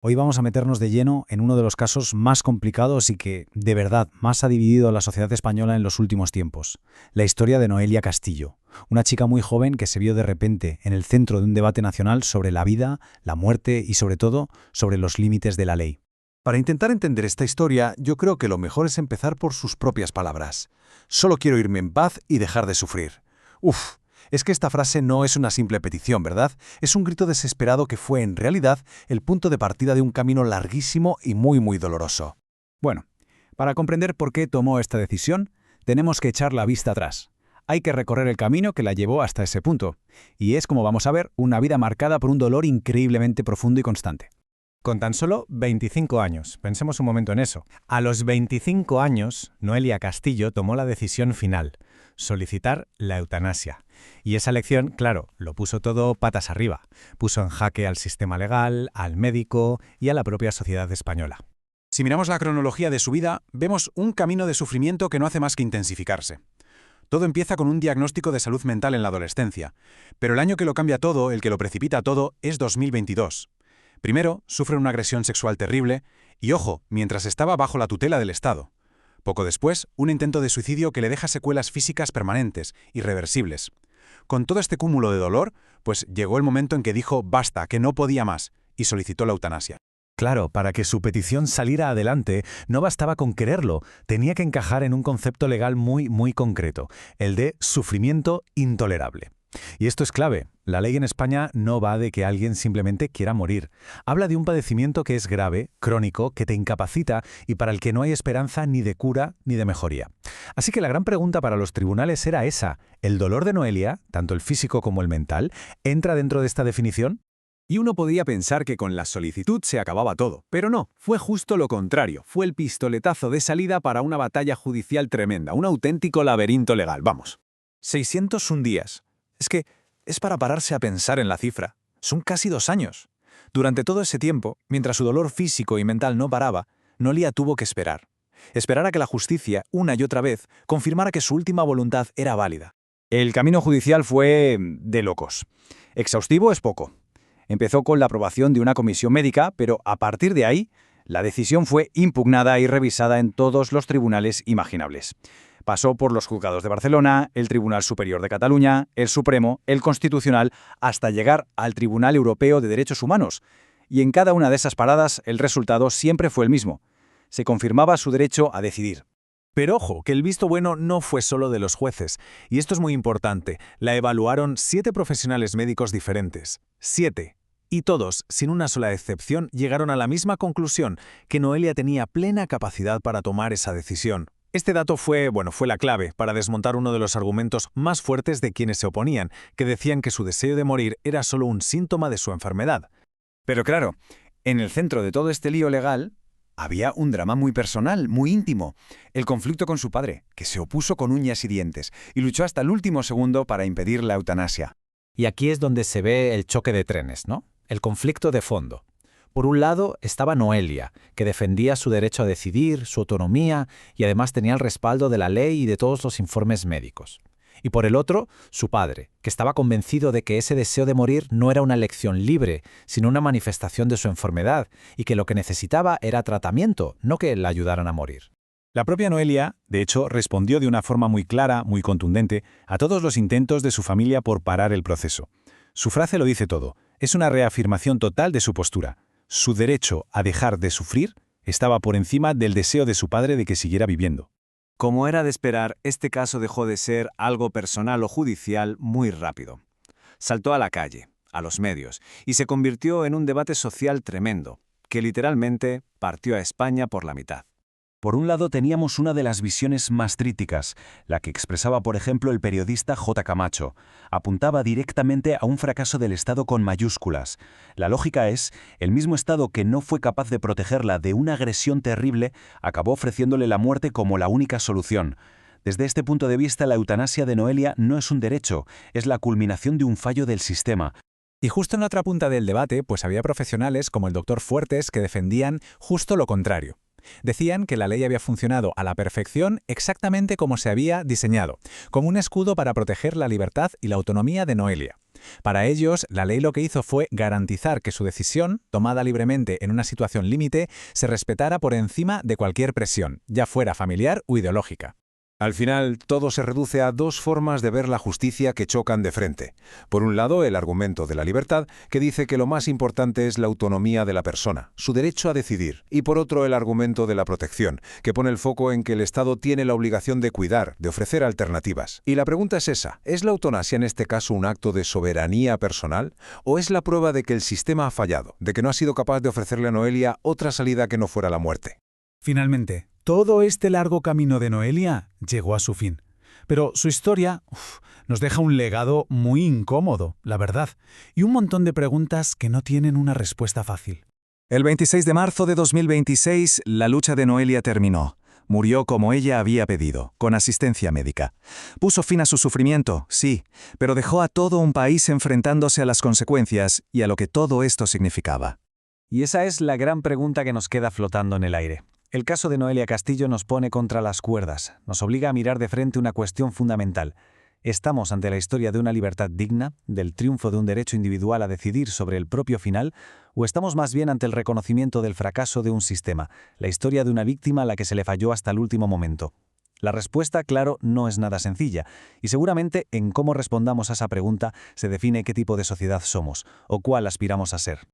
Hoy vamos a meternos de lleno en uno de los casos más complicados y que, de verdad, más ha dividido a la sociedad española en los últimos tiempos. La historia de Noelia Castillo, una chica muy joven que se vio de repente en el centro de un debate nacional sobre la vida, la muerte y, sobre todo, sobre los límites de la ley. Para intentar entender esta historia, yo creo que lo mejor es empezar por sus propias palabras. Solo quiero irme en paz y dejar de sufrir. Uf, es que esta frase no es una simple petición, ¿verdad? Es un grito desesperado que fue, en realidad, el punto de partida de un camino larguísimo y muy doloroso. Bueno, para comprender por qué tomó esta decisión, tenemos que echar la vista atrás. Hay que recorrer el camino que la llevó hasta ese punto. Y es, como vamos a ver, una vida marcada por un dolor increíblemente profundo y constante. Con tan solo 25 años, pensemos un momento en eso. A los 25 años, Noelia Castillo tomó la decisión final, solicitar la eutanasia. Y esa elección, claro, lo puso todo patas arriba. Puso en jaque al sistema legal, al médico y a la propia sociedad española. Si miramos la cronología de su vida, vemos un camino de sufrimiento que no hace más que intensificarse. Todo empieza con un diagnóstico de salud mental en la adolescencia, pero el año que lo cambia todo, el que lo precipita todo, es 2022. Primero, sufre una agresión sexual terrible y, ojo, mientras estaba bajo la tutela del Estado. Poco después, un intento de suicidio que le deja secuelas físicas permanentes, irreversibles. Con todo este cúmulo de dolor, pues llegó el momento en que dijo basta, que no podía más, y solicitó la eutanasia. Claro, para que su petición saliera adelante, no bastaba con quererlo, tenía que encajar en un concepto legal muy concreto, el de sufrimiento intolerable. Y esto es clave. La ley en España no va de que alguien simplemente quiera morir. Habla de un padecimiento que es grave, crónico, que te incapacita y para el que no hay esperanza ni de cura ni de mejoría. Así que la gran pregunta para los tribunales era esa. ¿El dolor de Noelia, tanto el físico como el mental, entra dentro de esta definición? Y uno podía pensar que con la solicitud se acababa todo, pero no, fue justo lo contrario, fue el pistoletazo de salida para una batalla judicial tremenda, un auténtico laberinto legal, vamos. 601 días. Es que es para pararse a pensar en la cifra. Son casi 2 años. Durante todo ese tiempo, mientras su dolor físico y mental no paraba, Noelia tuvo que esperar. Esperar a que la justicia, una y otra vez, confirmara que su última voluntad era válida. El camino judicial fue de locos. Exhaustivo es poco. Empezó con la aprobación de una comisión médica, pero a partir de ahí, la decisión fue impugnada y revisada en todos los tribunales imaginables. Pasó por los juzgados de Barcelona, el Tribunal Superior de Cataluña, el Supremo, el Constitucional, hasta llegar al Tribunal Europeo de Derechos Humanos. Y en cada una de esas paradas el resultado siempre fue el mismo. Se confirmaba su derecho a decidir. Pero ojo, que el visto bueno no fue solo de los jueces. Y esto es muy importante. La evaluaron 7 profesionales médicos diferentes. 7. Y todos, sin una sola excepción, llegaron a la misma conclusión, que Noelia tenía plena capacidad para tomar esa decisión. Este dato fue la clave para desmontar uno de los argumentos más fuertes de quienes se oponían, que decían que su deseo de morir era solo un síntoma de su enfermedad. Pero claro, en el centro de todo este lío legal, había un drama muy personal, muy íntimo. El conflicto con su padre, que se opuso con uñas y dientes, y luchó hasta el último segundo para impedir la eutanasia. Y aquí es donde se ve el choque de trenes, ¿no? El conflicto de fondo. Por un lado estaba Noelia, que defendía su derecho a decidir, su autonomía y además tenía el respaldo de la ley y de todos los informes médicos. Y por el otro, su padre, que estaba convencido de que ese deseo de morir no era una elección libre, sino una manifestación de su enfermedad y que lo que necesitaba era tratamiento, no que la ayudaran a morir. La propia Noelia, de hecho, respondió de una forma muy clara, muy contundente, a todos los intentos de su familia por parar el proceso. Su frase lo dice todo. Es una reafirmación total de su postura. Su derecho a dejar de sufrir estaba por encima del deseo de su padre de que siguiera viviendo. Como era de esperar, este caso dejó de ser algo personal o judicial muy rápido. Saltó a la calle, a los medios, y se convirtió en un debate social tremendo, que literalmente partió a España por la mitad. Por un lado teníamos una de las visiones más críticas, la que expresaba por ejemplo el periodista J. Camacho. Apuntaba directamente a un fracaso del Estado con mayúsculas. La lógica es, el mismo Estado que no fue capaz de protegerla de una agresión terrible, acabó ofreciéndole la muerte como la única solución. Desde este punto de vista, la eutanasia de Noelia no es un derecho, es la culminación de un fallo del sistema. Y justo en la otra punta del debate, pues había profesionales como el doctor Fuertes que defendían justo lo contrario. Decían que la ley había funcionado a la perfección exactamente como se había diseñado, como un escudo para proteger la libertad y la autonomía de Noelia. Para ellos, la ley lo que hizo fue garantizar que su decisión, tomada libremente en una situación límite, se respetara por encima de cualquier presión, ya fuera familiar o ideológica. Al final, todo se reduce a dos formas de ver la justicia que chocan de frente. Por un lado, el argumento de la libertad, que dice que lo más importante es la autonomía de la persona, su derecho a decidir. Y por otro, el argumento de la protección, que pone el foco en que el Estado tiene la obligación de cuidar, de ofrecer alternativas. Y la pregunta es esa: ¿es la eutanasia en este caso un acto de soberanía personal? ¿O es la prueba de que el sistema ha fallado, de que no ha sido capaz de ofrecerle a Noelia otra salida que no fuera la muerte? Finalmente, todo este largo camino de Noelia llegó a su fin. Pero su historia nos deja un legado muy incómodo, la verdad, y un montón de preguntas que no tienen una respuesta fácil. El 26 de marzo de 2026, la lucha de Noelia terminó. Murió como ella había pedido, con asistencia médica. Puso fin a su sufrimiento, sí, pero dejó a todo un país enfrentándose a las consecuencias y a lo que todo esto significaba. Y esa es la gran pregunta que nos queda flotando en el aire. El caso de Noelia Castillo nos pone contra las cuerdas, nos obliga a mirar de frente una cuestión fundamental. ¿Estamos ante la historia de una libertad digna, del triunfo de un derecho individual a decidir sobre el propio final, o estamos más bien ante el reconocimiento del fracaso de un sistema, la historia de una víctima a la que se le falló hasta el último momento? La respuesta, claro, no es nada sencilla, y seguramente en cómo respondamos a esa pregunta se define qué tipo de sociedad somos, o cuál aspiramos a ser.